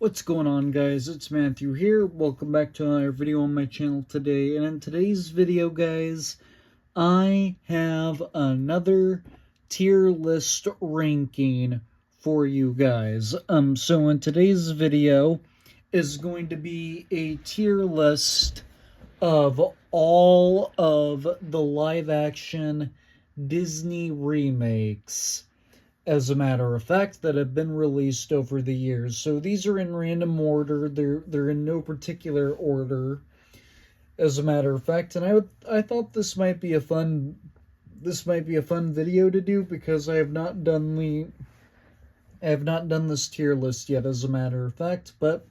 What's going on, guys? It's Matthew here. Welcome back to another video on my channel today. And in today's video, guys, I have another tier list ranking for you guys. So in today's video is going to be a tier list of all of the live action Disney remakes, as a matter of fact, that have been released over the years. So these are in random order. They're in no particular order, as a matter of fact. And I thought this might be a fun video to do, because I have not done this tier list yet, as a matter of fact. But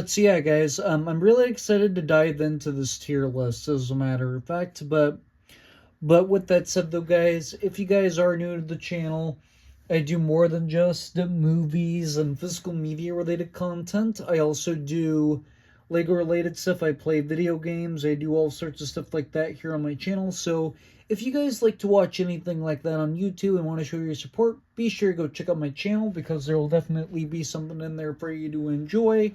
so yeah, guys, I'm really excited to dive into this tier list, as a matter of fact. But with that said, though, guys, if you guys are new to the channel, I do more than just movies and physical media related content. I also do Lego related stuff. I play video games. I do all sorts of stuff like that here on my channel. So if you guys like to watch anything like that on YouTube and want to show your support, be sure to go check out my channel, because there will definitely be something in there for you to enjoy.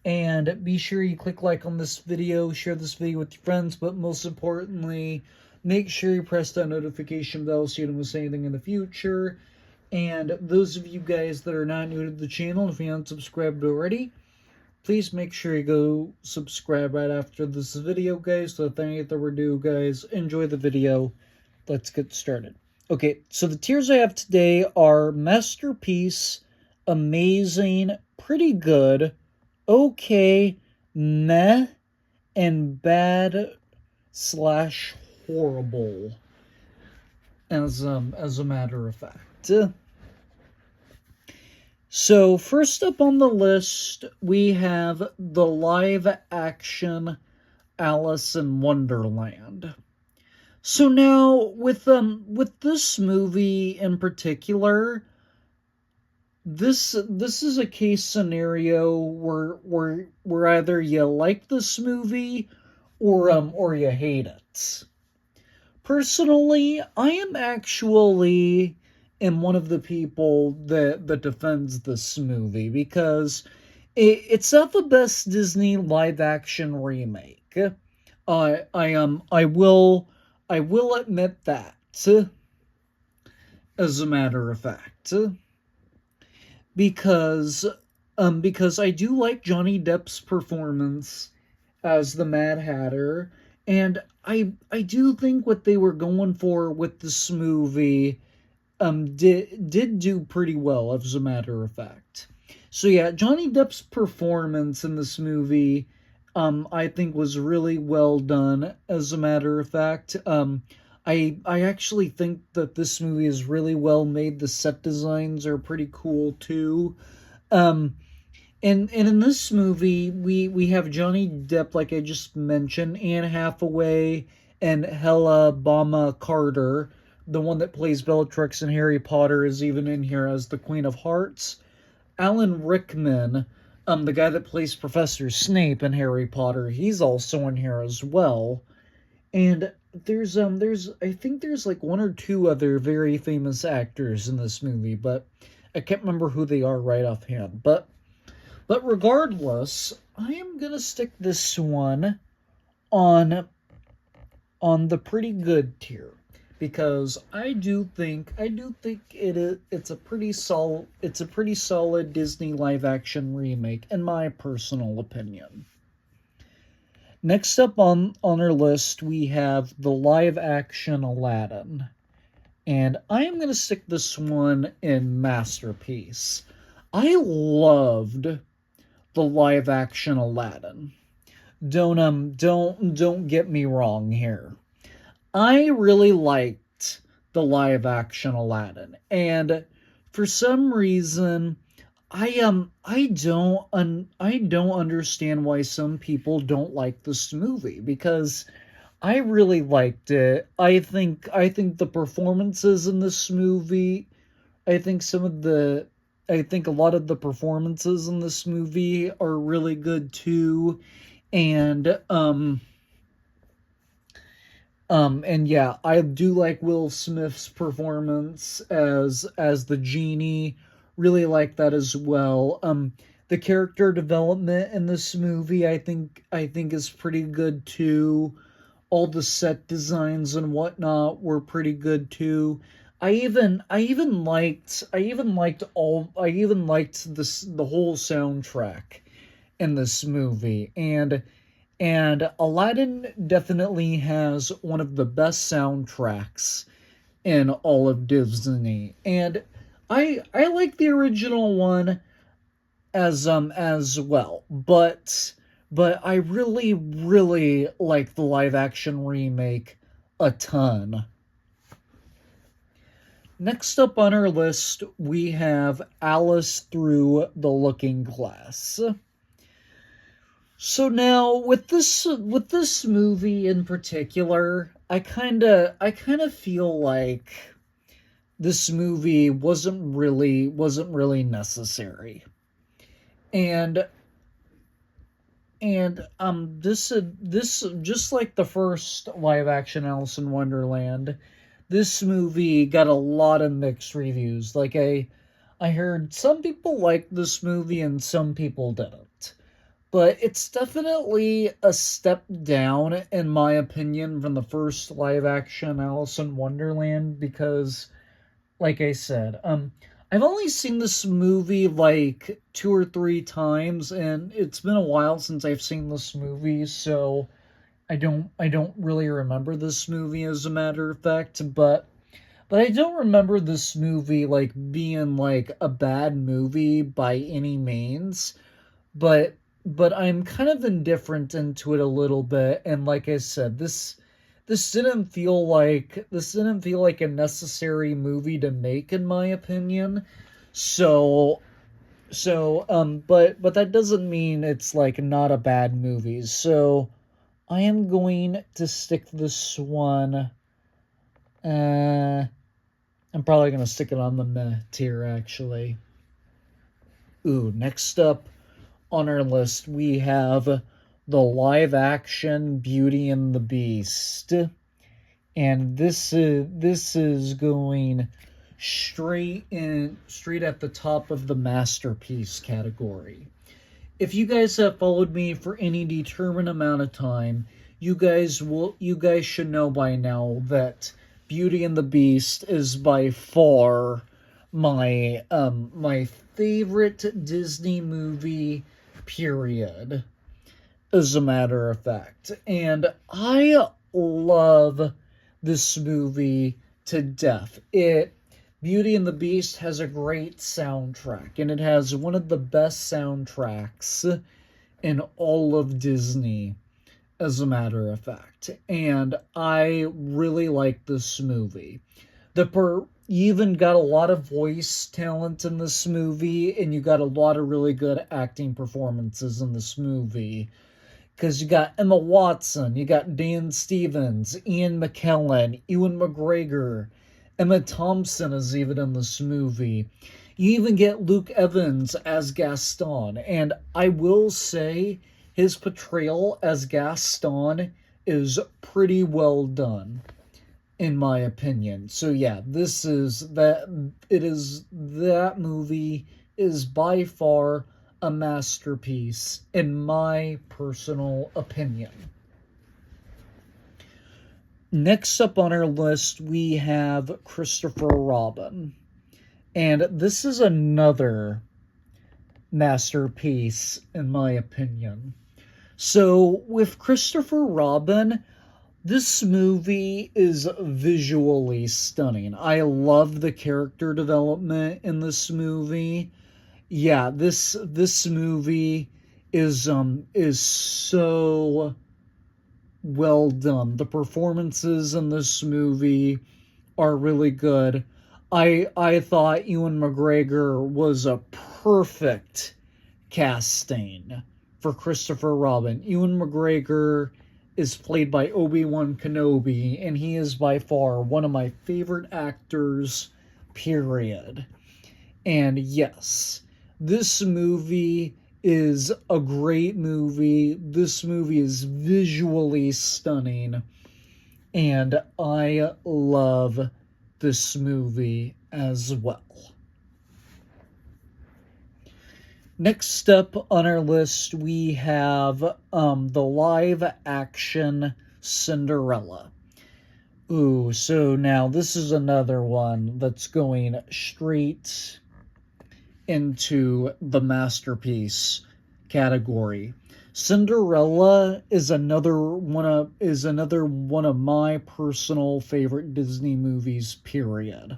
And be sure you click like on this video, share this video with your friends, but most importantly, make sure you press that notification bell so you don't miss anything in the future. And those of you guys that are not new to the channel, if you haven't subscribed already, please make sure you go subscribe right after this video, guys. So without any further ado, guys, enjoy the video. Let's get started. Okay, so the tiers I have today are Masterpiece, Amazing, Pretty Good, Okay, Meh, and Bad/horrible, as a matter of fact. So first up on the list, we have the live-action Alice in Wonderland. So now, with this movie in particular, this is a case scenario where either you like this movie or you hate it. Personally, I am actually one of the people that defends this movie, because it's not the best Disney live action remake. I will admit that, as a matter of fact, because I do like Johnny Depp's performance as the Mad Hatter, and I do think what they were going for with this movie did do pretty well, as a matter of fact. So yeah, Johnny Depp's performance in this movie, I think was really well done, as a matter of fact. I actually think that this movie is really well made. The set designs are pretty cool too. And in this movie, we have Johnny Depp, like I just mentioned, Anne Hathaway, and Hella Bonham Carter. The one that plays Bellatrix in Harry Potter is even in here as the Queen of Hearts. Alan Rickman, the guy that plays Professor Snape in Harry Potter, he's also in here as well. And there's I think there's like one or two other very famous actors in this movie, but I can't remember who they are right offhand. But regardless, I am gonna stick this one on the pretty good tier, because I do think it's a pretty solid Disney live action remake, in my personal opinion. Next up on our list, we have the live action Aladdin, and I am going to stick this one in Masterpiece. I loved the live action Aladdin. Don't get me wrong here. I really liked the live action Aladdin, and for some reason, I don't understand why some people don't like this movie, because I really liked it. I think the performances in this movie, I think a lot of the performances in this movie are really good too, and yeah, I do like Will Smith's performance as the genie. Really like that as well. the character development in this movie I think is pretty good too. All the set designs and whatnot were pretty good too. I even liked this the whole soundtrack in this movie. And Aladdin definitely has one of the best soundtracks in all of Disney. And I like the original one as well. But I really like the live action remake a ton. Next up on our list, we have Alice Through the Looking Glass. So now with this movie in particular, I kind of feel like this movie wasn't really necessary. And this just like the first live action Alice in Wonderland, this movie got a lot of mixed reviews. Like I heard some people liked this movie and some people didn't. But it's definitely a step down, in my opinion, from the first live action Alice in Wonderland because, like I said, I've only seen this movie like two or three times, and it's been a while since I've seen this movie, so I don't really remember this movie as a matter of fact, but I don't remember this movie like being like a bad movie by any means, but I'm kind of indifferent into it a little bit, and like I said, this didn't feel like a necessary movie to make in my opinion. So but that doesn't mean it's like not a bad movie. So I am going to stick this one. I'm probably gonna stick it on the meh tier actually. Ooh, next up on our list we have the live action Beauty and the Beast. And this is going straight at the top of the masterpiece category. If you guys have followed me for any determined amount of time, you guys should know by now that Beauty and the Beast is by far my favorite Disney movie period, as a matter of fact. And I love this movie to death. Beauty and the Beast has a great soundtrack, and it has one of the best soundtracks in all of Disney, as a matter of fact. And I really like this movie. You even got a lot of voice talent in this movie, and you got a lot of really good acting performances in this movie. Because you got Emma Watson, you got Dan Stevens, Ian McKellen, Ewan McGregor, Emma Thompson is even in this movie. You even get Luke Evans as Gaston, and I will say his portrayal as Gaston is pretty well done, in my opinion. So yeah, that movie is by far a masterpiece in my personal opinion. Next up on our list, we have Christopher Robin. And this is another masterpiece, in my opinion. So, with Christopher Robin, this movie is visually stunning. I love the character development in this movie. Yeah, this movie is so well done. The performances in this movie are really good. I thought Ewan McGregor was a perfect casting for Christopher Robin. Ewan McGregor is played by Obi-Wan Kenobi, and he is by far one of my favorite actors, period. And yes, this movie is a great movie. This movie is visually stunning, and I love this movie as well. Next up on our list, we have the live action Cinderella. Ooh, so now this is another one that's going straight into the masterpiece category. Cinderella is another one of my personal favorite Disney movies, period.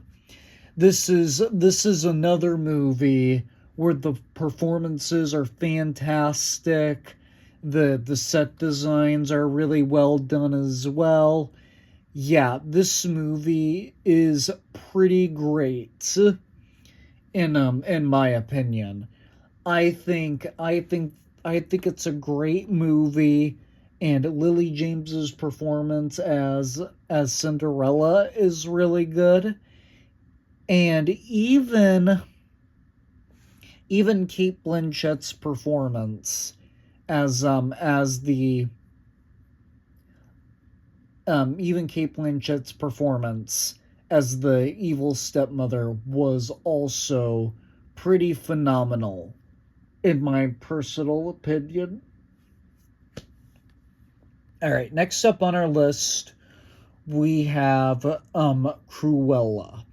This is another movie where the performances are fantastic. The set designs are really well done as well. Yeah, this movie is pretty great in my opinion. I think it's a great movie, and Lily James's performance as Cinderella is really good. And even Kate Blanchett's performance as the even Kate Blanchett's performance as the evil stepmother was also pretty phenomenal, in my personal opinion. All right, next up on our list, we have Cruella.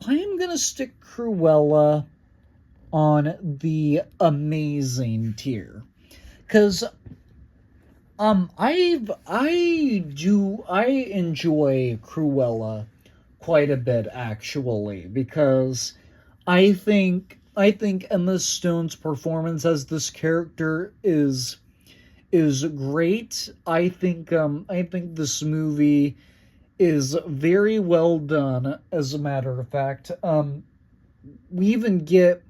I am gonna stick Cruella on the amazing tier, because I enjoy Cruella quite a bit, actually, because I think Emma Stone's performance as this character is great. I think this movie is very well done. As a matter of fact, we even get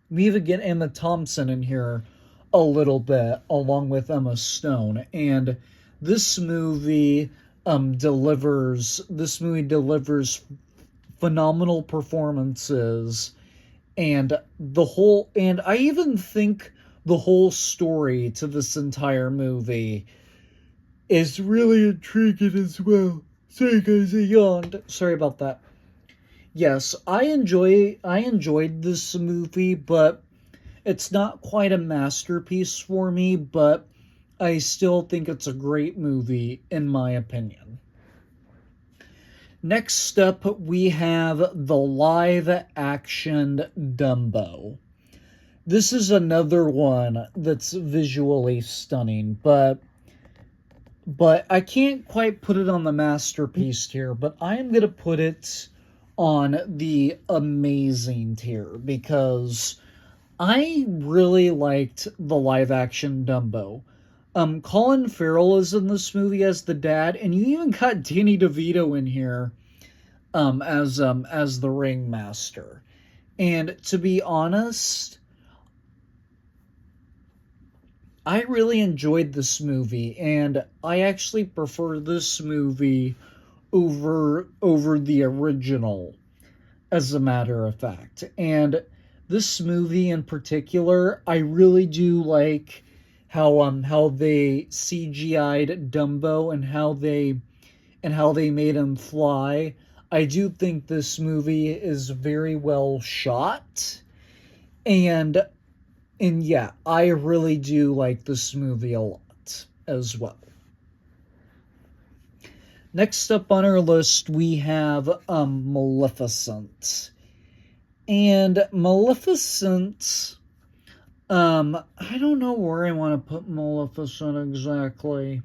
we even get Emma Thompson in here a little bit along with Emma Stone, and this movie delivers phenomenal performances, and I even think the whole story to this entire movie is really intriguing as well. Sorry guys, I yawned. Sorry about that. Yes, I enjoyed this movie, but it's not quite a masterpiece for me, but I still think it's a great movie in my opinion. Next up, we have the live action Dumbo. This is another one that's visually stunning, but I can't quite put it on the masterpiece tier, but I am going to put it on the amazing tier because I really liked the live action Dumbo. Colin Farrell is in this movie as the dad, and you even got Danny DeVito in here as the ringmaster. And to be honest, I really enjoyed this movie, and I actually prefer this movie over the original, as a matter of fact. And this movie in particular, I really do like how they CGI'd Dumbo and how they made him fly. I do think this movie is very well shot, and yeah, I really do like this movie a lot as well. Next up on our list, we have Maleficent. And Maleficent, I don't know where I want to put Maleficent exactly.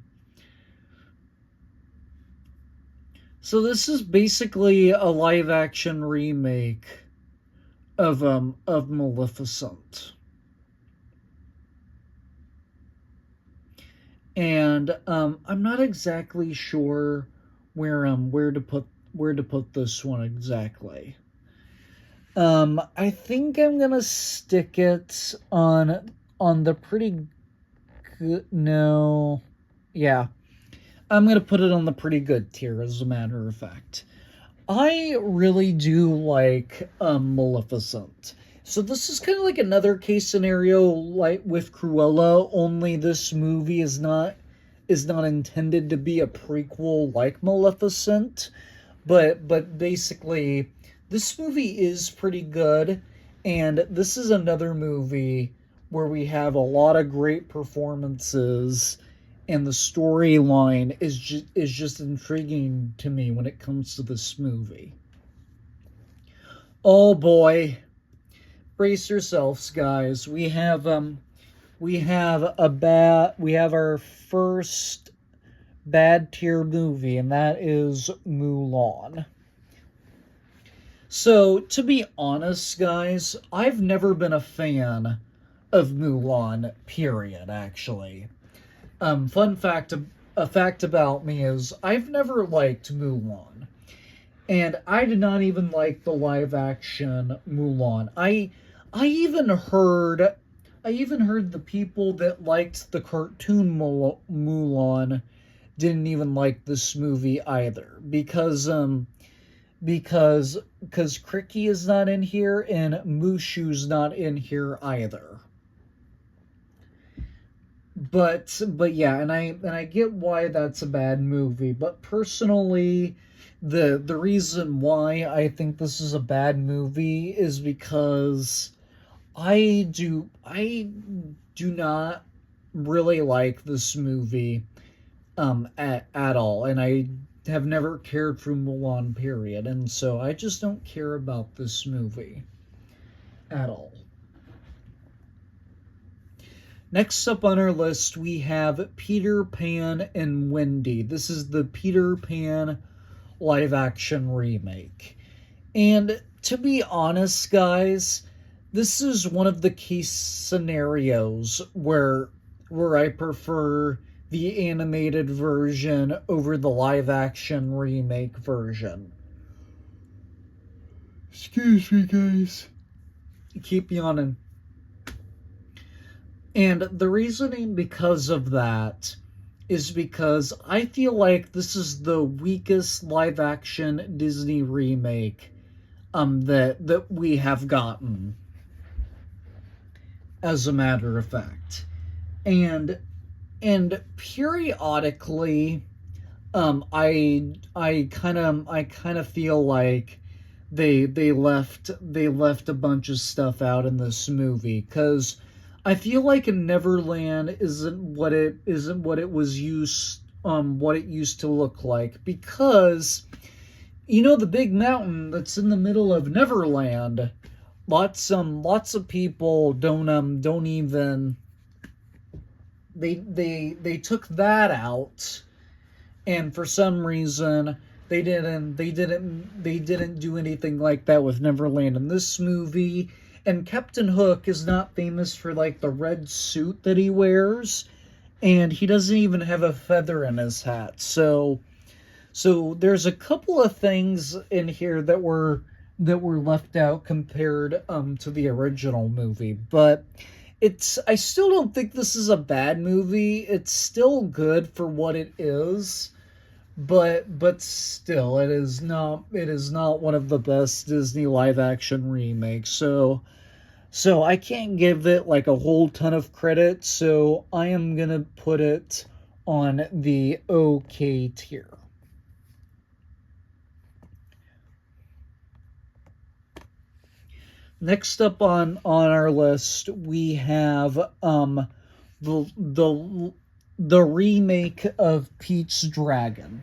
So this is basically a live action remake of Maleficent. And I'm not exactly sure where to put this one exactly. I think I'm gonna stick it on the pretty good. No, yeah, I'm gonna put it on the pretty good tier. As a matter of fact, I really do like Maleficent. So this is kind of like another case scenario like with Cruella, only this movie is not intended to be a prequel like Maleficent, but basically this movie is pretty good, And this is another movie where we have a lot of great performances, and the storyline is just intriguing to me when it comes to this movie. Oh boy, brace yourselves, guys. We have our first bad tier movie, and that is Mulan. So, to be honest, guys, I've never been a fan of Mulan, period, actually. Fun fact, a fact about me is I've never liked Mulan. And I did not even like the live action Mulan. I even heard I even heard the people that liked the cartoon Mulan didn't even like this movie either because Cricky is not in here and Mushu's not in here either. But yeah, and I get why that's a bad movie, but personally the reason why I think this is a bad movie is because I do not really like this movie at all, and I have never cared for Mulan, period, and so I just don't care about this movie at all. Next up on our list, we have Peter Pan and Wendy. This is the Peter Pan live action remake. And to be honest, guys, this is one of the case scenarios where I prefer the animated version over the live action remake version. Excuse me, guys. Keep yawning. And the reasoning because of that is because I feel like this is the weakest live action Disney remake that we have gotten, as a matter of fact. And periodically I kind of feel like they left a bunch of stuff out in this movie, cuz I feel like Neverland isn't what it used to look like, because the big mountain that's in the middle of Neverland, lots of people don't even they took that out, and for some reason they didn't do anything like that with Neverland in this movie. And Captain Hook is not famous for like the red suit that he wears, and he doesn't even have a feather in his hat. So there's a couple of things in here that were left out compared to the original movie, but I still don't think this is a bad movie. It's still good for what it is, but still it is not one of the best Disney live action remakes. So I can't give it like a whole ton of credit, so I am gonna put it on the okay tier. Next up on our list, we have the remake of Pete's Dragon.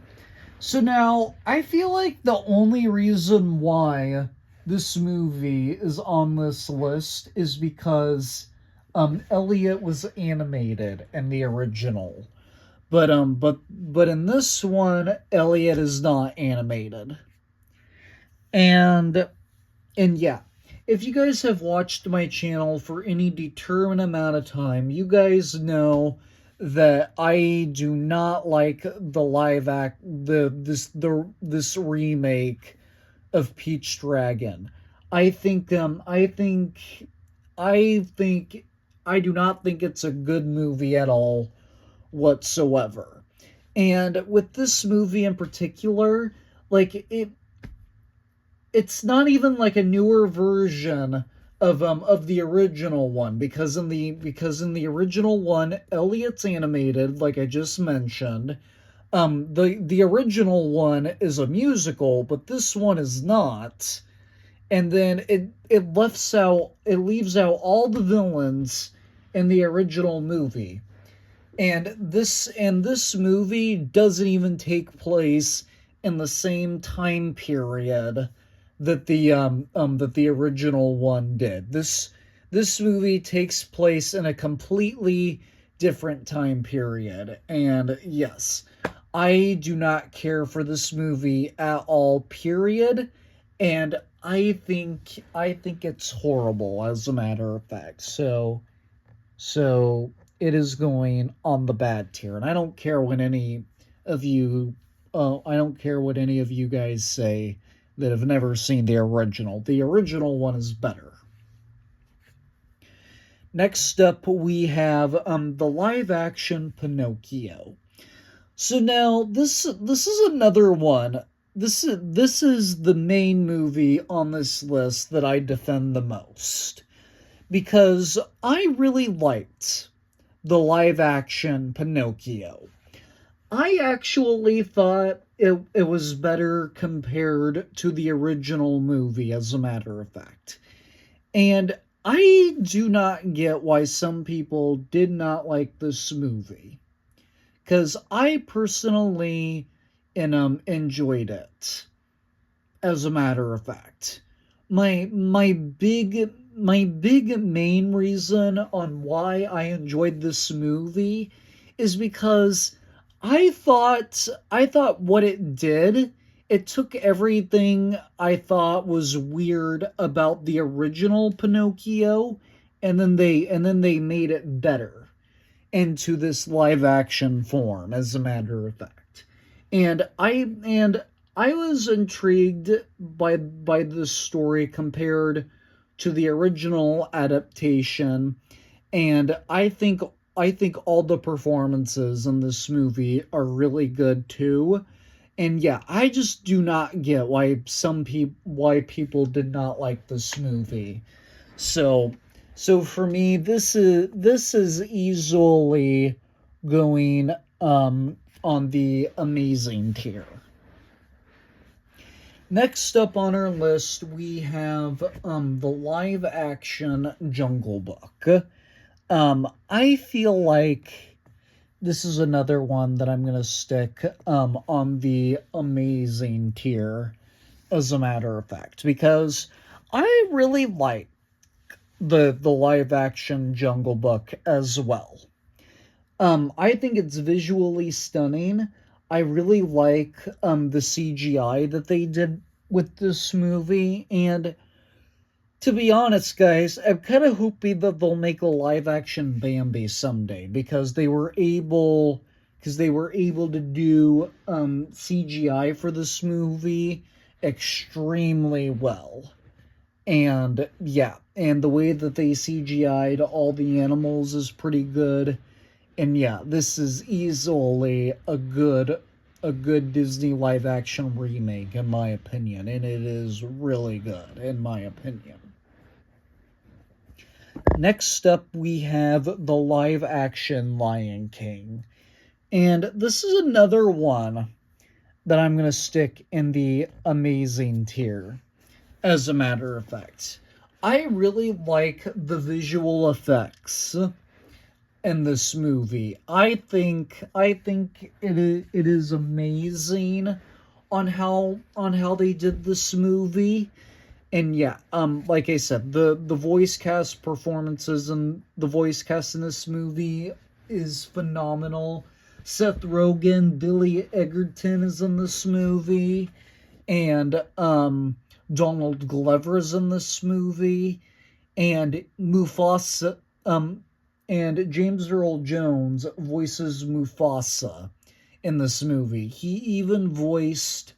So now I feel like the only reason why this movie is on this list is because Elliot was animated in the original. But in this one, Elliot is not animated. And yeah, if you guys have watched my channel for any determined amount of time, you guys know that I do not like the live act this remake of Peach Dragon. I think I do not think it's a good movie at all whatsoever. And with this movie in particular, like it's not even like a newer version of the original one, because in the original one Elliot's animated, like I just mentioned. The original one is a musical, but this one is not. and then it leaves out all the villains in the original movie. And this movie doesn't even take place in the same time period that the original one did. This movie takes place in a completely different time period. And yes, I do not care for this movie at all, period. And I think it's horrible, as a matter of fact. So it is going on the bad tier, and I don't care what any of you guys say that have never seen the original. The original one is better. Next up, we have the live action Pinocchio. So now this is another one. This is the main movie on this list that I defend the most, because I really liked the live action Pinocchio. I actually thought it was better compared to the original movie, as a matter of fact. And I do not get why some people did not like this movie. Because I personally enjoyed it, as a matter of fact. My big main reason on why I enjoyed this movie is because I thought what it took everything I thought was weird about the original Pinocchio, and then they made it better into this live action form, as a matter of fact. And I was intrigued by this story compared to the original adaptation, and I think all the performances in this movie are really good too. And yeah, I just do not get why people did not like this movie. So so for me, this is easily going on the amazing tier. Next up on our list, we have the live action Jungle Book. I feel like this is another one that I'm gonna stick on the amazing tier, as a matter of fact, because I really like the live action Jungle Book as well. I think it's visually stunning. I really like the CGI that they did with this movie, and to be honest, guys, I'm kind of hoping that they'll make a live action Bambi someday, because they were able to do CGI for this movie extremely well. And yeah, and the way that they CGI'd all the animals is pretty good. And yeah, this is easily a good Disney live action remake, in my opinion, and it is really good, in my opinion. Next up, we have the live action Lion King. And this is another one that I'm going to stick in the amazing tier, as a matter of fact. I really like the visual effects in this movie. I think it is amazing on how they did this movie. And yeah, like I said, the voice cast in this movie is phenomenal. Seth Rogen, Billy Egerton is in this movie, and Donald Glover is in this movie, and Mufasa, and James Earl Jones voices Mufasa in this movie. He even voiced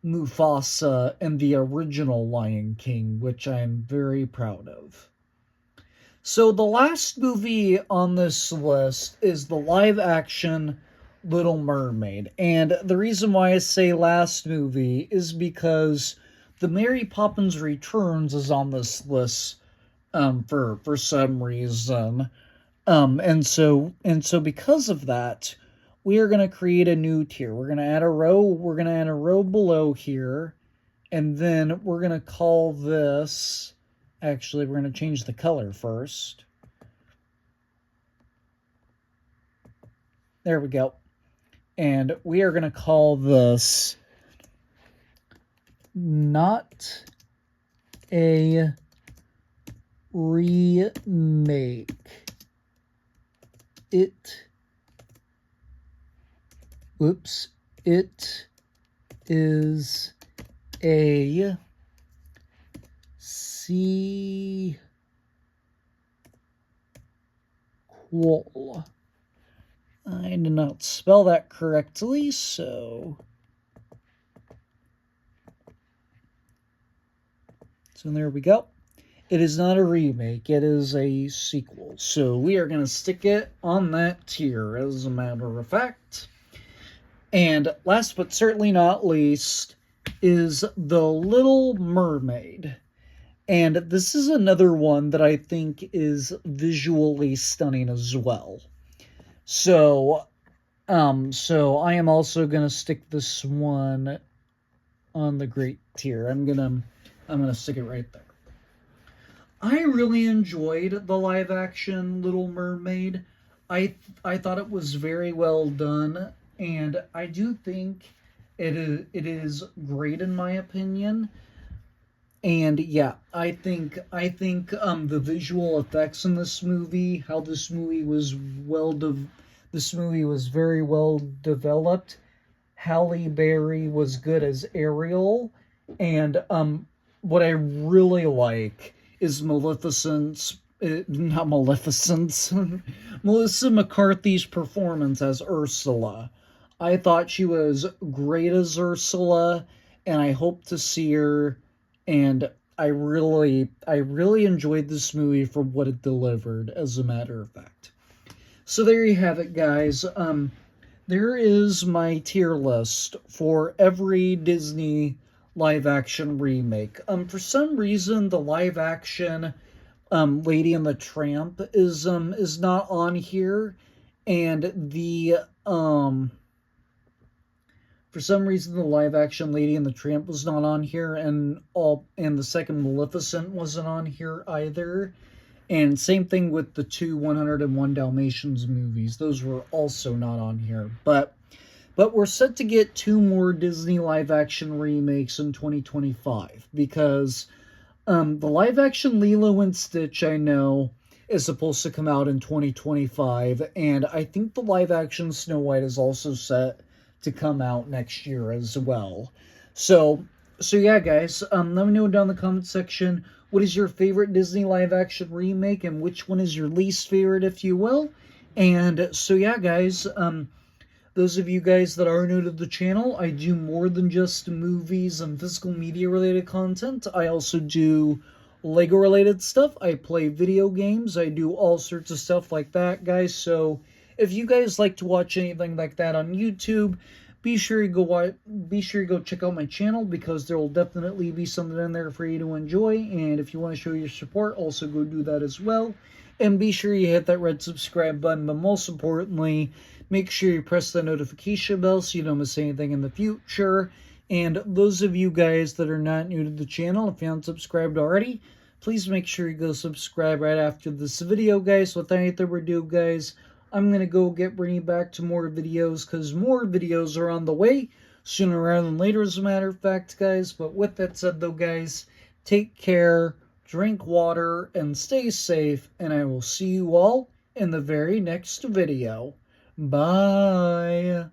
Mufasa in the original Lion King, which I'm very proud of. So the last movie on this list is the live action Little Mermaid. And the reason why I say last movie is because the Mary Poppins Returns is on this list for some reason. And so because of that, we are going to create a new tier. We're going to add a row below here, And then we're going to call this, actually, we're going to change the color first. There we go. And we are going to call this Not a Remake. It is a sequel. I did not spell that correctly, so there we go. It is not a remake, it is a sequel. So we are going to stick it on that tier, as a matter of fact. And last but certainly not least is The Little Mermaid. And this is another one that I think is visually stunning as well. So I am also gonna stick this one on the great tier. I'm gonna stick it right there. I really enjoyed the live action Little Mermaid. I thought it was very well done, and I do think it is great in my opinion. And yeah, I think the visual effects in this movie, how this movie was this movie was very well developed. Halle Berry was good as Ariel, and what I really like is not Maleficent's, Melissa McCarthy's performance as Ursula. I thought she was great as Ursula, and I hope to see her. And I really enjoyed this movie for what it delivered, as a matter of fact. So there you have it, guys. There is my tier list for every Disney live action remake. For some reason, the live action Lady and the Tramp is not on here, and the for some reason the live action Lady and the Tramp was not on here, and the second Maleficent wasn't on here either. And same thing with the two 101 Dalmatians movies. Those were also not on here. But we're set to get two more Disney live action remakes in 2025, because the live action Lilo and Stitch, I know, is supposed to come out in 2025, and I think the live action Snow White is also set to come out next year as well. So yeah, guys, let me know down in the comment section, what is your favorite Disney live action remake, and which one is your least favorite, if you will. And so yeah, guys, those of you guys that are new to the channel, I do more than just movies and physical media related content. I also do Lego related stuff. I play video games. I do all sorts of stuff like that, guys. So if you guys like to watch anything like that on YouTube, be sure you go check out my channel, because there will definitely be something in there for you to enjoy. And if you want to show your support, also go do that as well. And be sure you hit that red subscribe button, but most importantly, make sure you press the notification bell so you don't miss anything in the future. And those of you guys that are not new to the channel, if you haven't subscribed already, please make sure you go subscribe right after this video, guys. Without any further ado, guys, I'm going to go bring back to more videos, because more videos are on the way sooner rather than later, as a matter of fact, guys. But with that said, though, guys, take care, drink water, and stay safe, and I will see you all in the very next video. Bye.